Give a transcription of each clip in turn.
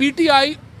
PTI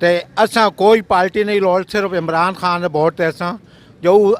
ਤੇ ਅਸਾਂ ਕੋਈ ਪਾਰਟੀ ਨਹੀਂ ਲੋੜ ਸਿਰਫ ਇਮਰਾਨ ਖਾਨ ਦਾ ਵੋਟ ਹੈ ਅਸਾਂ ਜੋ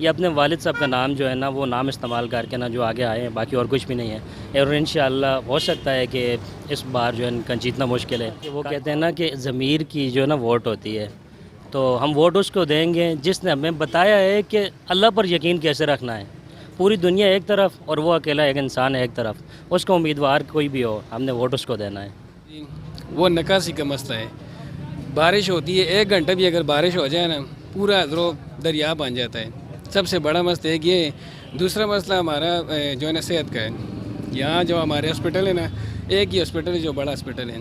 یہ اپنے والد صاحب کا نام جو ہے نا وہ نام استعمال کر کے نا جو آگے آئے ہیں، باقی اور کچھ بھی نہیں ہے، اور انشاءاللہ ہو سکتا ہے کہ اس بار جو ہے ان کا جیتنا مشکل ہے۔ وہ کہتے ہیں نا کہ ضمیر کی جو ہے نا ووٹ ہوتی ہے، تو ہم ووٹ اس کو دیں گے جس نے ہمیں بتایا ہے کہ اللہ پر یقین کیسے رکھنا ہے۔ پوری دنیا ایک طرف اور وہ اکیلا ایک انسان ہے ایک طرف، اس کا امیدوار کوئی بھی ہو، ہم نے ووٹ اس کو دینا ہے۔ وہ نکاسی کا مسئلہ ہے، بارش ہوتی ہے 1 گھنٹہ بھی اگر بارش ہو جائے نا پورا دریا بن جاتا ہے، سب سے بڑا مسئلہ ہے کہ یہ۔ دوسرا مسئلہ ہمارا جو ہے نا صحت کا ہے۔ یہاں جو ہمارے ہاسپٹل ہے نا، ایک ہی ہاسپٹل ہے جو بڑا ہاسپٹل ہے،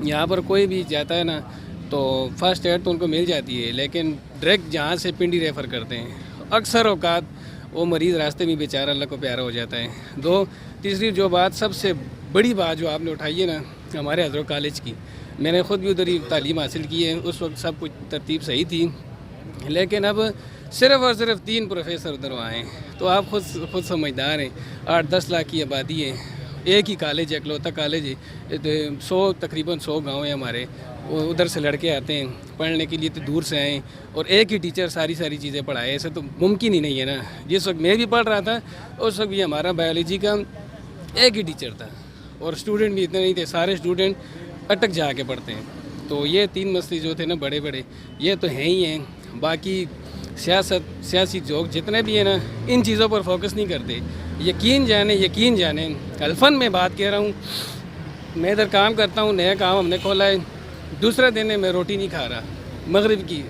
یہاں پر کوئی بھی جاتا ہے نا تو فرسٹ ایڈ تو ان کو مل جاتی ہے، لیکن ڈائریکٹ جہاں سے پنڈی ریفر کرتے ہیں، اکثر اوقات وہ مریض راستے میں بیچارہ اللہ کو پیارا ہو جاتا ہے۔ تیسری جو بات سب سے بڑی بات جو آپ نے اٹھائی ہے نا ہمارے حضرت کالج کی، میں نے خود بھی ادھر ہی تعلیم حاصل کی ہے، اس وقت سب کچھ ترتیب صحیح تھی، لیکن اب صرف اور صرف 3 پروفیسر ادھر آئے ہیں، تو آپ خود سمجھدار ہیں، 8-10 لاکھ کی آبادی ہے، ایک ہی کالج ہے، اکلوتا کالج ہے، تقریباً 100 گاؤں ہیں ہمارے، وہ ادھر سے لڑکے آتے ہیں پڑھنے کے لیے، تو دور سے آئیں، اور ایک ہی ٹیچر ساری چیزیں پڑھائے، ایسے تو ممکن ہی نہیں ہے نا۔ جس وقت میں بھی پڑھ رہا تھا اس وقت بھی ہمارا بایولوجی کا ایک ہی ٹیچر تھا، اور اسٹوڈنٹ بھی اتنے نہیں تھے، سارے اسٹوڈنٹ اٹک جا کے پڑھتے ہیں۔ تو یہ 3 مسئلے جو تھے نا بڑے یہ تو ہیں ہی ہیں، باقی سیاسی جوک جتنے بھی ہیں نا ان چیزوں پر فوکس نہیں کرتے۔ یقین جانے الفن میں بات کہہ رہا ہوں، میں ادھر کام کرتا ہوں، نیا کام ہم نے کھولا ہے، دوسرا دن میں روٹی نہیں کھا رہا، مغرب کی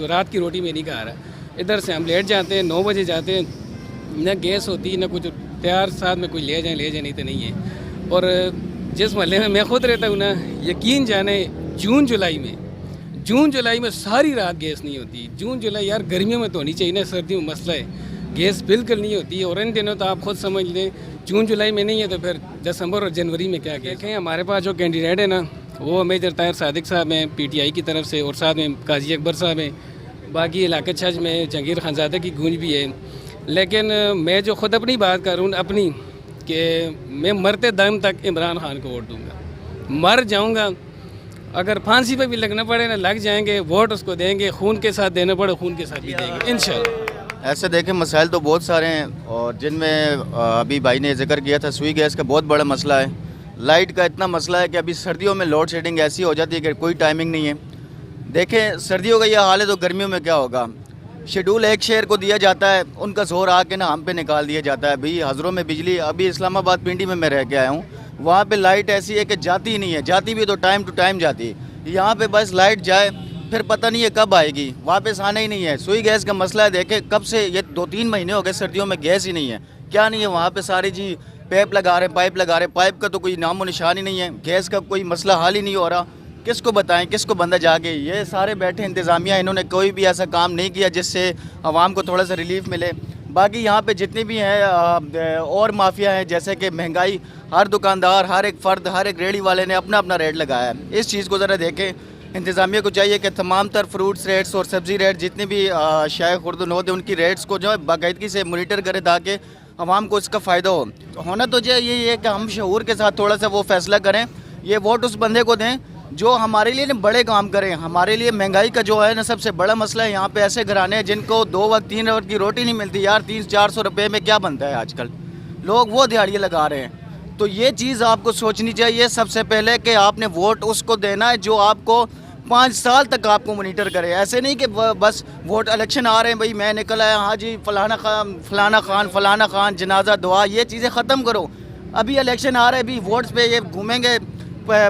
رات کی روٹی میں نہیں کھا رہا، ادھر سے ہم لیٹ جاتے ہیں، 9 بجے جاتے ہیں، نہ گیس ہوتی نہ کچھ تیار، ساتھ میں کوئی لے جائیں نہیں تو نہیں ہے۔ اور جس محلے میں خود رہتا ہوں نا، یقین جانے جون جولائی میں ساری رات گیس نہیں ہوتی۔ جون جولائی یار گرمیوں میں تو ہونی چاہیے نا، سردیوں میں مسئلہ ہے، گیس بالکل نہیں ہوتی، اور ان دنوں تو آپ خود سمجھ لیں جون جولائی میں نہیں ہے تو پھر دسمبر اور جنوری میں کیا دیکھیں۔ ہمارے پاس جو کینڈیڈیٹ ہے نا وہ میجر طاہر صادق صاحب ہیں PTI کی طرف سے، اور ساتھ میں قاضی اکبر صاحب ہیں، باقی علاقے چھج میں جہانگیر خانزادہ کی گونج بھی ہے۔ لیکن میں جو خود اپنی بات کروں اپنی، کہ میں مرتے دم تک عمران خان کو ووٹ دوں گا، مر جاؤں گا، اگر پھانسی پہ بھی لگنا پڑے نا لگ جائیں گے، ووٹ اس کو دیں گے، خون کے ساتھ دینا پڑے خون کے ساتھ بھی دیں گے انشاءاللہ۔ ایسے دیکھیں مسائل تو بہت سارے ہیں، اور جن میں ابھی بھائی نے ذکر کیا تھا سوئی گیس کا بہت بڑا مسئلہ ہے، لائٹ کا اتنا مسئلہ ہے کہ ابھی سردیوں میں لوڈ شیڈنگ ایسی ہو جاتی ہے کہ کوئی ٹائمنگ نہیں ہے۔ دیکھیں سردیوں کا یہ حال ہے تو گرمیوں میں کیا ہوگا، شیڈول ایک شہر کو دیا جاتا ہے، ان کا زور آ کے نا ہم پہ نکال دیا جاتا ہے۔ ابھی ہزروں میں بجلی، ابھی اسلام آباد پنڈی میں رہ کے آیا ہوں، وہاں پہ لائٹ ایسی ہے کہ جاتی ہی نہیں ہے، جاتی بھی تو ٹائم ٹو ٹائم جاتی ہے، یہاں پہ بس لائٹ جائے پھر پتہ نہیں ہے کب آئے گی، واپس آنا ہی نہیں ہے۔ سوئی گیس کا مسئلہ ہے، دیکھیں کب سے یہ 2-3 مہینے ہو گئے سردیوں میں گیس ہی نہیں ہے، کیا نہیں ہے وہاں پہ ساری جی پائپ لگا رہے ہیں، پائپ کا تو کوئی نام و نشان ہی نہیں ہے، گیس کا کوئی مسئلہ حل ہی نہیں ہو رہا، کس کو بتائیں کس کو بندہ جا کے، یہ سارے بیٹھے انتظامیہ انہوں نے کوئی بھی ایسا کام نہیں کیا جس سے عوام کو تھوڑا سا ریلیف ملے۔ باقی یہاں پہ جتنی بھی ہیں اور مافیا ہیں، جیسے کہ مہنگائی، ہر دکاندار، ہر ایک فرد، ہر ایک ریڑھی والے نے اپنا اپنا ریٹ لگایا ہے، اس چیز کو ذرا دیکھیں۔ انتظامیہ کو چاہیے کہ تمام تر فروٹس ریٹس اور سبزی ریٹ جتنے بھی شائع خرد و نوت ہیں ان کی ریٹس کو جو ہے باقاعدگی سے مانیٹر کرے تاکہ عوام کو اس کا فائدہ ہو۔ ہونا تو چاہیے یہ ہے کہ ہم شعور کے ساتھ تھوڑا سا وہ فیصلہ کریں، یہ ووٹ اس بندے کو دیں جو ہمارے لیے بڑے کام کریں۔ ہمارے لیے مہنگائی کا جو ہے نا سب سے بڑا مسئلہ ہے، یہاں پہ ایسے گھرانے ہیں جن کو 2 وقت 3 وقت کی روٹی نہیں ملتی، یار 300-400 روپے میں کیا بنتا ہے آج کل، لوگ وہ دیہڑیاں لگا رہے ہیں۔ تو یہ چیز آپ کو سوچنی چاہیے سب سے پہلے کہ آپ نے ووٹ اس کو دینا ہے جو آپ کو 5 سال تک آپ کو مانیٹر کرے، ایسے نہیں کہ بس ووٹ الیکشن آ رہے ہیں، بھائی میں نکل آیا، ہاں جی فلانا خان جنازہ دعا، یہ چیزیں ختم کرو۔ ابھی الیکشن آ رہے ہیں، ابھی ووٹس پہ یہ گھومیں گے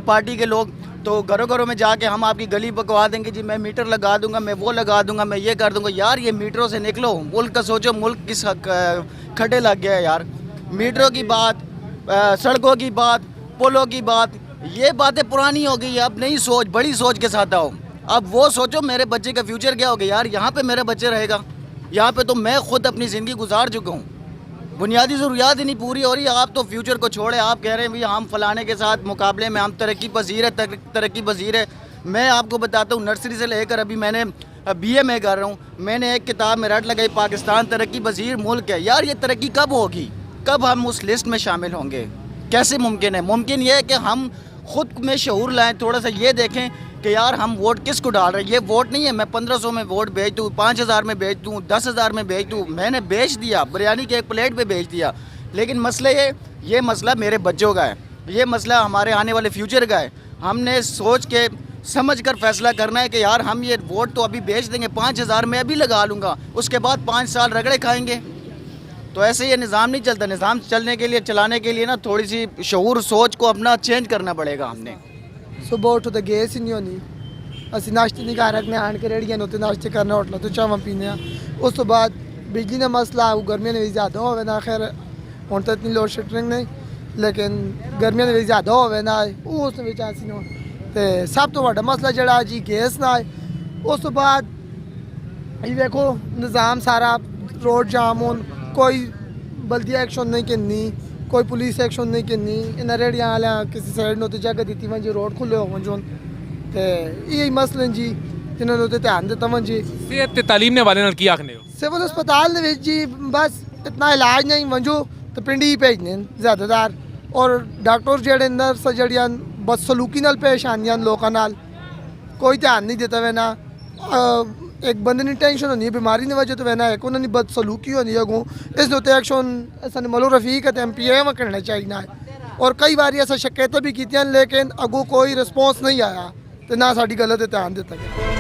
پارٹی کے لوگ، تو گھروں گھروں میں جا کے ہم آپ کی گلی بکوا دیں گے، جی میں میٹر لگا دوں گا، میں وہ لگا دوں گا، میں یہ کر دوں گا۔ یار یہ میٹروں سے نکلو، ملک کا سوچو، ملک کس کھٹے لگ گیا ہے یار۔ میٹروں کی بات، سڑکوں کی بات، پلوں کی بات، یہ باتیں پرانی ہو گئی، اب نئی سوچ، بڑی سوچ کے ساتھ آؤ۔ اب وہ سوچو میرے بچے کا فیوچر کیا ہوگا، یار یہاں پہ میرا بچہ رہے گا، یہاں پہ تو میں خود اپنی زندگی گزار چکا ہوں، بنیادی ضروریات ہی نہیں پوری ہو رہی، آپ تو فیوچر کو چھوڑے، آپ کہہ رہے ہیں بھی ہم فلانے کے ساتھ مقابلے میں ہم ترقی پذیر ہے۔ میں آپ کو بتاتا ہوں نرسری سے لے کر ابھی میں نے BA میں کر رہا ہوں، میں نے ایک کتاب میں رٹ لگائی پاکستان ترقی پذیر ملک ہے۔ یار یہ ترقی کب ہوگی، کب ہم اس لسٹ میں شامل ہوں گے، کیسے ممکن ہے؟ ممکن یہ ہے کہ ہم خود میں شعور لائیں، تھوڑا سا یہ دیکھیں کہ یار ہم ووٹ کس کو ڈال رہے ہیں. یہ ووٹ نہیں ہے میں 1500 میں ووٹ بیچ دوں, 5000 میں بیچ دوں, 10,000 میں بیچ دوں. میں نے بیچ دیا, بریانی کے ایک پلیٹ پہ بیچ دیا. لیکن مسئلہ یہ مسئلہ میرے بچوں کا ہے, یہ مسئلہ ہمارے آنے والے فیوچر کا ہے. ہم نے سوچ کے سمجھ کر فیصلہ کرنا ہے کہ یار ہم یہ ووٹ تو ابھی بیچ دیں گے, 5000 میں ابھی لگا لوں گا, اس کے بعد 5 سال رگڑے کھائیں گے. تو ایسے یہ نظام نہیں چلتا. نظام چلانے کے لیے نا تھوڑی سی شعور سوچ کو اپنا چینج کرنا پڑے گا. ہم نے صبح اٹھو تو گیس ہی نہیں ہونی, اسی ناشتے نہیں گھر رکھنے, آن کے ریڑیاں ہوتے ناشتے کرنے, ہوٹل تو چاواں پینے. اس تو بعد بجلی کا مسئلہ گرمیاں بھی زیادہ ہوئے نا, خیر ہوں تو اتنی لوڈ شیڈنگ نہیں, لیکن گرمیاں بھی زیادہ ہوئے نا اس ایسی نہ تو سب تو بڑا مسئلہ جڑا جی گیس نہ آئے. اس تو بعد یہ دیکھو نظام سارا روڈ جام ہون, کوئی بلدیہ ایکشن نہیں کرنی, کوئی پولیس ایکشن نہیں کرنی. انہیں ریڑیاں والے کسی سائڈ نے جگہ دیتی ون جی روڈ کھلے ہو جو تو یہی مسئلے جی جنہوں نے دھیان دیتا ون جی. صحت تے تعلیم نے والے نال کی آخنے ہو؟ سول اسپتال دے جی بس اتنا علاج نہیں ونجو تو پنڈی ہی بھیجنے زیادہ تر, اور ڈاکٹر جڑے نرس جڑیاں بد سلوکی نال پیش آنیاں لوکاں نال, کوئی دھیان نہیں دیتا وینا. ایک بندے نے ٹینشن ہونی ہے بیماری کی وجہ تو وینا ایک انہوں نے بد سلوکی ہونی ہے اگوں اس دے ایکشن سن ملو رفیق ہے ایم پی اے کرنا چاہیے. اور کئی بار ایسا شکایتیں بھی کی لیکن اگوں کوئی رسپانس نہیں آیا تو نہ ساری گل تے دھیان دیتا گیا.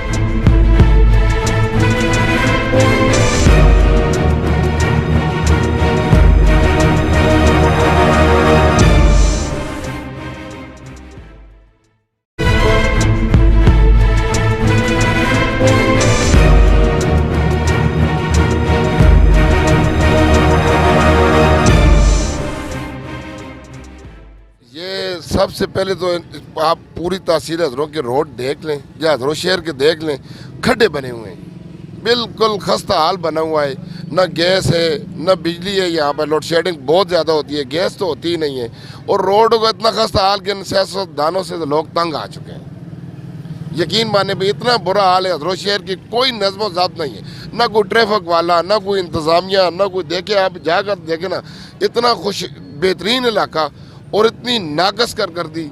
سب سے پہلے تو آپ پوری تحصیل حضروں کے روڈ دیکھ لیں یا حضروں شہر کے دیکھ لیں, کھڈے بنے ہوئے ہیں, بالکل خستہ حال بنا ہوا ہے. نہ گیس ہے نہ بجلی ہے, یہاں پہ لوڈ شیڈنگ بہت زیادہ ہوتی ہے, گیس تو ہوتی ہی نہیں ہے. اور روڈوں کا اتنا خستہ حال کہ سیاستدانوں سے لوگ تنگ آ چکے ہیں. یقین مانے پہ اتنا برا حال ہے حضروں شہر کی, کوئی نظم و ضبط نہیں ہے, نہ کوئی ٹریفک والا نہ کوئی انتظامیہ نہ کوئی. دیکھیں آپ جا کر دیکھیں نا, اتنا بہترین علاقہ اور اتنی ناقص کر دی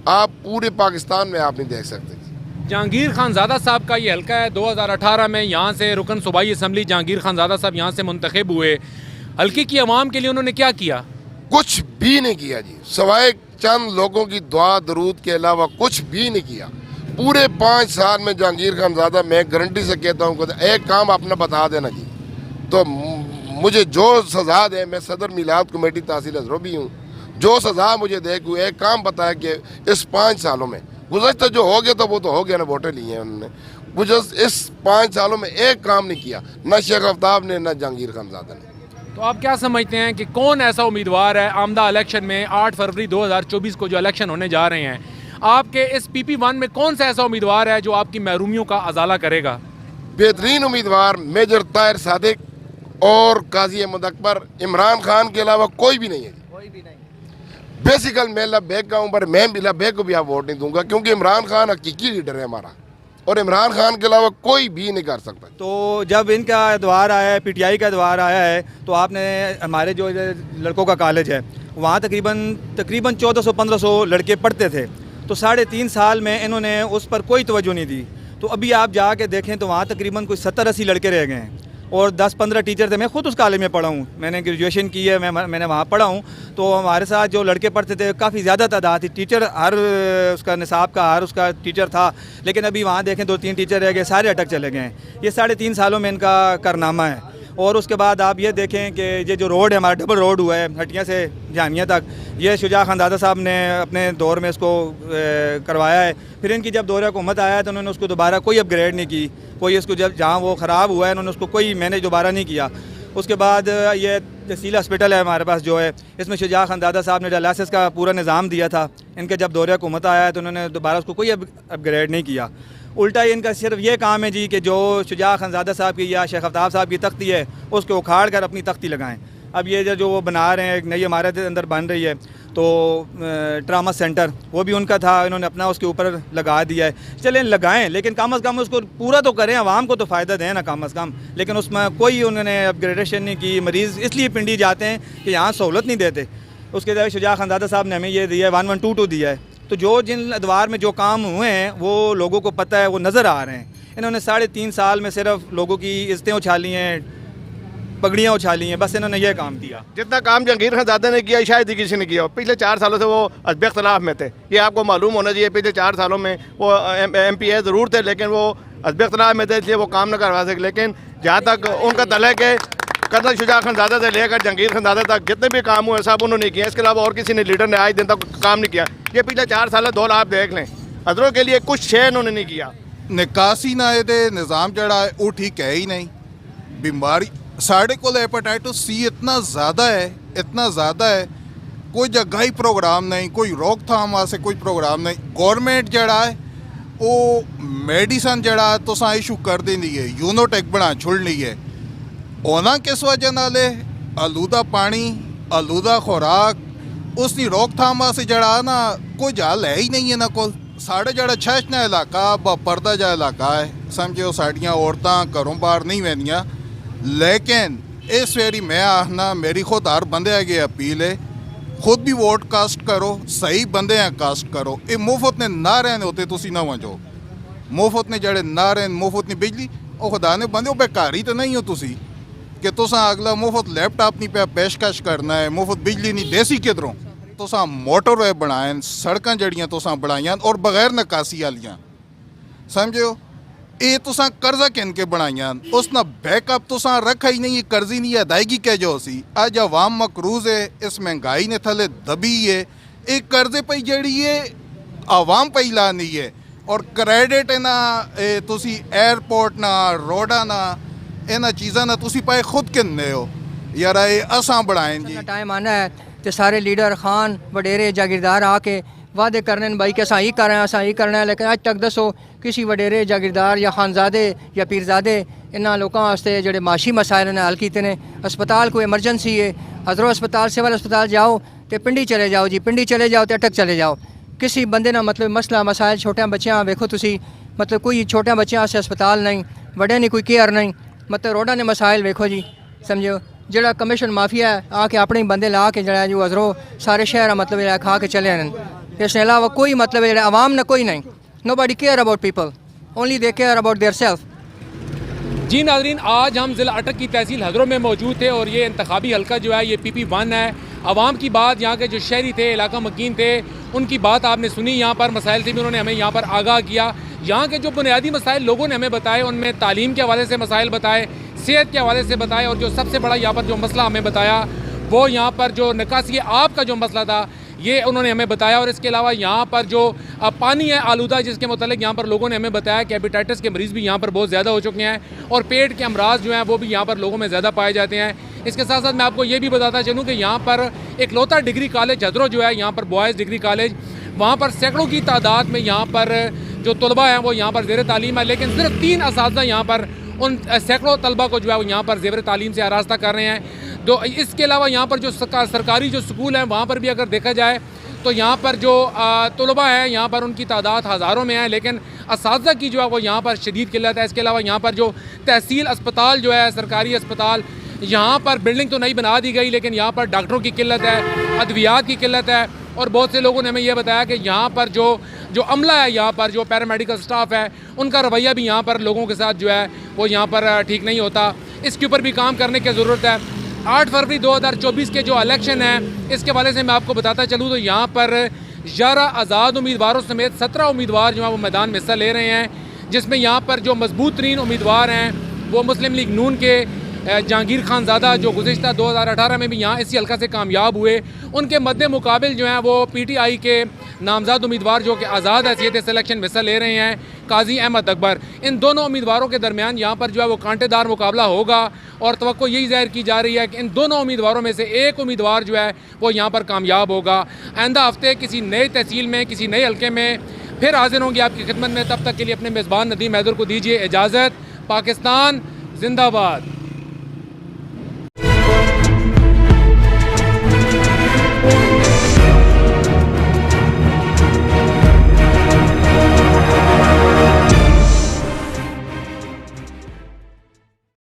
آپ پورے پاکستان میں آپ نہیں دیکھ سکتے. جہانگیر خان زادہ صاحب کا یہ حلقہ ہے. 2018 میں یہاں سے رکن صوبائی اسمبلی جہانگیر خان زادہ صاحب یہاں سے منتخب ہوئے. حلقے کی عوام کے لیے انہوں نے کیا کیا؟ کچھ بھی نہیں کیا جی, سوائے چند لوگوں کی دعا درود کے علاوہ کچھ بھی نہیں کیا. پورے 5 سال میں جہانگیر خان زادہ میں گارنٹی سے کہتا ہوں کہ ایک کام اپنا بتا دینا جی, تو مجھے جو سزا دے, میں صدر میلاد کمیٹی تحصیل حضروں بھی ہوں, جو سزا مجھے دے کوئی ایک کام بتایا کہ اس 5 سالوں میں گزشتہ جو ہو گیا تو وہ تو ہو گیا نا, ووٹیں لی ہیں انہوں نے. اس 5 سالوں میں ایک کام نہیں کیا, نہ شیخ آفتاب نے نہ جہانگیر خان زادہ نے. تو آپ کیا سمجھتے ہیں کہ کون ایسا امیدوار ہے آمدہ الیکشن میں 8 فروری 2024 کو جو الیکشن ہونے جا رہے ہیں, آپ کے اس PP1 میں کون سا ایسا امیدوار ہے جو آپ کی محرومیوں کا ازالہ کرے گا؟ بہترین امیدوار میجر طاہر صادق اور قاضی احمد اکبر, عمران خان کے علاوہ کوئی بھی نہیں ہے. بیسیکل میں لبیک کا ہوں, پر میں بھی لبیک کو بھی آپ ووٹ نہیں دوں گا, کیونکہ عمران خان حقیقی لیڈر ہے ہمارا, اور عمران خان کے علاوہ کوئی بھی نہیں کر سکتا. تو جب ان کا ادوار آیا ہے, PTI کا ادوار آیا ہے, تو آپ نے ہمارے جو لڑکوں کا کالج ہے وہاں تقریباً 1400-1500 لڑکے پڑھتے تھے, تو 3.5 سال میں انہوں نے اس پر کوئی توجہ نہیں دی. تو ابھی آپ جا کے دیکھیں تو وہاں تقریباً کوئی 70-80 لڑکے رہ گئے ہیں, اور 10-15 ٹیچر تھے. میں خود اس کالج میں پڑھا ہوں, میں نے گریجویشن کی ہے, میں نے وہاں پڑھا ہوں. تو ہمارے ساتھ جو لڑکے پڑھتے تھے کافی زیادہ تعداد تھی, ٹیچر ہر اس کا نصاب کا ہر اس کا ٹیچر تھا, لیکن ابھی وہاں دیکھیں 2-3 ٹیچر رہ گئے, سارے اٹک چلے گئے ہیں. یہ 3.5 سالوں میں ان کا کارنامہ ہے. اور اس کے بعد آپ یہ دیکھیں کہ یہ جو روڈ ہے ہمارا ڈبل روڈ ہوا ہے ہٹیاں سے جامعہ تک, یہ شجاع خان زادہ صاحب نے اپنے دور میں اس کو کروایا ہے. پھر ان کی جب دور حکومت آیا تو انہوں نے اس کو دوبارہ کوئی اپ گریڈ نہیں کی, کوئی اس کو جب جہاں وہ خراب ہوا ہے انہوں نے اس کو کوئی مینیج دوبارہ نہیں کیا. اس کے بعد یہ تحصیل ہاسپٹل ہے ہمارے پاس جو ہے, اس میں شجاع خان زادہ صاحب نے ڈائلسس کا پورا نظام دیا تھا. ان کے جب دور حکومت آیا ہے تو انہوں نے دوبارہ اس کو کوئی اپ گریڈ نہیں کیا. الٹا ان کا صرف یہ کام ہے جی کہ جو شجاع خان زادہ صاحب کی یا شیخ آفتاب صاحب کی تختی ہے اس کو اکھاڑ کر اپنی تختی لگائیں. اب یہ جو وہ بنا رہے ہیں, ایک نئی عمارت اندر بن رہی ہے, تو ٹراما سینٹر وہ بھی ان کا تھا, انہوں نے اپنا اس کے اوپر لگا دیا ہے. چلیں لگائیں, لیکن کم از کم اس کو پورا تو کریں, عوام کو تو فائدہ دیں نا کم از کم. لیکن اس میں کوئی انہوں نے اپ گریڈیشن نہیں کی. مریض اس لیے پنڈی جاتے ہیں کہ یہاں سہولت نہیں دیتے. اس کے ذریعے شجاع خان زادہ صاحب نے ہمیں یہ دیا ہے 1122 دیا ہے, تو جو جن ادوار میں جو کام ہوئے ہیں وہ لوگوں کو پتہ ہے، وہ نظر آ رہے ہیں. انہوں نے 3.5 سال میں صرف لوگوں کی عزتیں اچھالی ہیں، پگڑیاں اچھالی ہیں، بس انہوں نے یہ کام کیا. جتنا کام جہانگیر خانزادہ نے کیا شاید ہی کسی نے کیا. پچھلے 4 سالوں سے وہ حزب اختلاف میں تھے، یہ آپ کو معلوم ہونا چاہیے. پچھلے 4 سالوں میں وہ ایم پی اے ضرور تھے لیکن وہ حزب اختلاف میں تھے، اس لیے وہ کام نہ کروا سکے. لیکن جہاں تک ان کا تعلق ہے، کرنل شجاع خانزادہ سے لے کر جہانگیر خانزادہ تک جتنے بھی کام ہوئے سب انہوں نے کیا. اس کے علاوہ اور کسی نے لیڈر نے آج دن تک کام نہیں کیا. یہ پچھلے 4 سال دول آپ دیکھ لیں، حضروں کے لیے کچھ شے انہوں نے نہیں کیا. نکاسی نہ نظام جڑا ہے وہ ٹھیک ہے ہی نہیں. بیماری ساڑھے کو ہیپاٹائٹس سی اتنا زیادہ ہے، کوئی جگہی پروگرام نہیں، کوئی روک تھام واسطے کوئی پروگرام نہیں. گورنمنٹ جڑا ہے وہ میڈیسن جڑا ہے تو ایشو کر دینی ہے، یونوٹیک بنا چھوڑنی ہے. ہونا کس وجہ نالے آلودہ پانی، آلودہ خوراک، اس کی روک تھام واسطے جڑا نا کوئی جال ہے ہی نہیں ہے. نہ کول ساڑھے جڑا چھشنا علاقہ با پردہ جا علاقہ ہے، سمجھو ساڑیاں عورتاں گھروں باہر نہیں ویندیاں. لیکن اس ویری میں آخنا میری خود ہر بندے آگے اپیل ہے، خود بھی ووٹ کاسٹ کرو، صحیح بندے ہیں کاسٹ کرو. یہ مفت نے نہ رہنے ہوتے تسی نہ وجو، مفت نے جڑے نہ رہن، مفت نے بجلی وہ خدا نے بندے بیکاری تو نہیں ہو تسی کہ تساں اگلا مفت لیپ ٹاپ نہیں پہ پیشکش کرنا ہے، مفت بجلی نہیں دیسی کدھروں. تساں موٹر وے بنائیں، سڑکاں جڑیاں تساں بنائیاں اور بغیر نکاسی والیاں، سمجھو. یہ تساں قرضہ کن کے بنائیاں، اس نا بیک اپ تساں رکھا ہی نہیں، قرضی نہیں ادائیگی کہ جو سی. اج عوام مقروض ہے، اس مہنگائی نے تھلے دبی ہے، ایک قرضے پہ جڑی ہے عوام پہ لانی ہے. اور کریڈٹ ہے نا تسی ایئرپورٹ نہ روڈا نہ انہاں چیزاں نہ تسی پائے خود کنے ہو یار. اساں بڑھائیں جی ٹائم آنا ہے تو سارے لیڈر خان وڈیرے جاگیردار آ کے وعدے کرنے بھائی کہ اساں ہی کر رہے ہیں، اساں ہی کرنا ہے. لیکن اج تک دسو کسی وڈیرے جاگیردار یا خانزادے یا پیرزادے انہاں لوکاں واسطے جڑے معاشی مسائل نے حل کیتے نے. اسپتال کوئی ایمرجنسی ہے، حضرو اسپتال سول اسپتال جاؤ تو پنڈی چلے جاؤ جی، پنڈی چلے جاؤ تو اٹک چلے جاؤ. کسی بندے نہ مطلب مسئلہ مسائل چھوٹیاں بچیاں ویکھو تسی، مطلب کوئی چھوٹیاں بچیاں واسطے اسپتال نہیں، وڈے نہیں کوئی کیئر نہیں. مطلب روڈاں نے مسائل ویکھو جی، سمجھو. جڑا کمیشن مافیا ہے آ کے اپنے بندے لا کے جڑا جو حضرو سارے شہر مطلب جڑا کھا کے چلے ہیں. اس کے علاوہ کوئی مطلب جڑا عوام نہ کوئی نہیں. Nobody care about people, only they care about their self. جی ناظرین، آج ہم ضلع اٹک کی تحصیل حضروں میں موجود تھے اور یہ انتخابی حلقہ جو ہے یہ PP1 ہے. عوام کی بات، یہاں کے جو شہری تھے، علاقہ مکین تھے، ان کی بات آپ نے سنی. یہاں پر مسائل سے بھی انہوں نے ہمیں یہاں پر آگاہ کیا. یہاں کے جو بنیادی مسائل لوگوں نے ہمیں بتائے، ان میں تعلیم کے حوالے سے مسائل بتائے، صحت کے حوالے سے بتائے، اور جو سب سے بڑا یہاں پر جو مسئلہ ہمیں بتایا وہ یہاں پر جو نکاسی آب کا جو مسئلہ تھا یہ انہوں نے ہمیں بتایا. اور اس کے علاوہ یہاں پر جو پانی ہے آلودہ، جس کے متعلق یہاں پر لوگوں نے ہمیں بتایا کہ ہیپاٹائٹس کے مریض بھی یہاں پر بہت زیادہ ہو چکے ہیں اور پیٹ کے امراض جو ہیں وہ بھی یہاں پر لوگوں میں زیادہ پائے جاتے ہیں. اس کے ساتھ ساتھ میں آپ کو یہ بھی بتاتا چلوں کہ یہاں پر ایک لوتا ڈگری کالج حضرو جو ہے، یہاں پر بوائز ڈگری کالج، وہاں پر سینکڑوں کی تعداد میں یہاں پر جو طلباء ہیں وہ یہاں پر زیر تعلیم ہے. لیکن صرف 3 اساتذہ یہاں پر ان سینکڑوں طلباء کو جو ہے وہ یہاں پر زیر تعلیم سے آراستہ کر رہے ہیں. اس کے علاوہ یہاں پر جو سرکاری جو سکول ہیں وہاں پر بھی اگر دیکھا جائے تو یہاں پر جو طلباء ہیں یہاں پر ان کی تعداد ہزاروں میں ہے، لیکن اساتذہ کی جو ہے وہ یہاں پر شدید قلت ہے. اس کے علاوہ یہاں پر جو تحصیل اسپتال جو ہے، سرکاری اسپتال، یہاں پر بلڈنگ تو نہیں بنا دی گئی لیکن یہاں پر ڈاکٹروں کی قلت ہے، ادویات کی قلت ہے. اور بہت سے لوگوں نے ہمیں یہ بتایا کہ یہاں پر جو عملہ ہے، یہاں پر جو پیرامیڈیکل سٹاف ہے، ان کا رویہ بھی یہاں پر لوگوں کے ساتھ جو ہے وہ یہاں پر ٹھیک نہیں ہوتا. اس کے اوپر بھی کام کرنے کی ضرورت ہے. 8 فروری 2024 کے جو الیکشن ہیں اس کے حوالے سے میں آپ کو بتاتا چلوں تو یہاں پر 11 آزاد امیدواروں سمیت 17 امیدوار جو ہیں وہ میدان میں حصہ لے رہے ہیں، جس میں یہاں پر جو مضبوط ترین امیدوار ہیں وہ مسلم لیگ نون کے جہانگیر خانزادہ جو گزشتہ 2018 میں بھی یہاں اسی حلقہ سے کامیاب ہوئے. ان کے مد مقابل جو ہیں وہ PTI کے نامزد امیدوار جو کہ آزاد حیثیت اس الیکشن میں حصہ لے رہے ہیں، قاضی احمد اکبر. ان دونوں امیدواروں کے درمیان یہاں پر جو ہے وہ کانٹے دار مقابلہ ہوگا اور توقع یہی ظاہر کی جا رہی ہے کہ ان دونوں امیدواروں میں سے ایک امیدوار جو ہے وہ یہاں پر کامیاب ہوگا. آئندہ ہفتے کسی نئے تحصیل میں، کسی نئے حلقے میں پھر حاضر ہوں گے آپ کی خدمت میں. تب تک کے لیے اپنے میزبان ندیم حیدر کو دیجیے اجازت. پاکستان زندہ باد.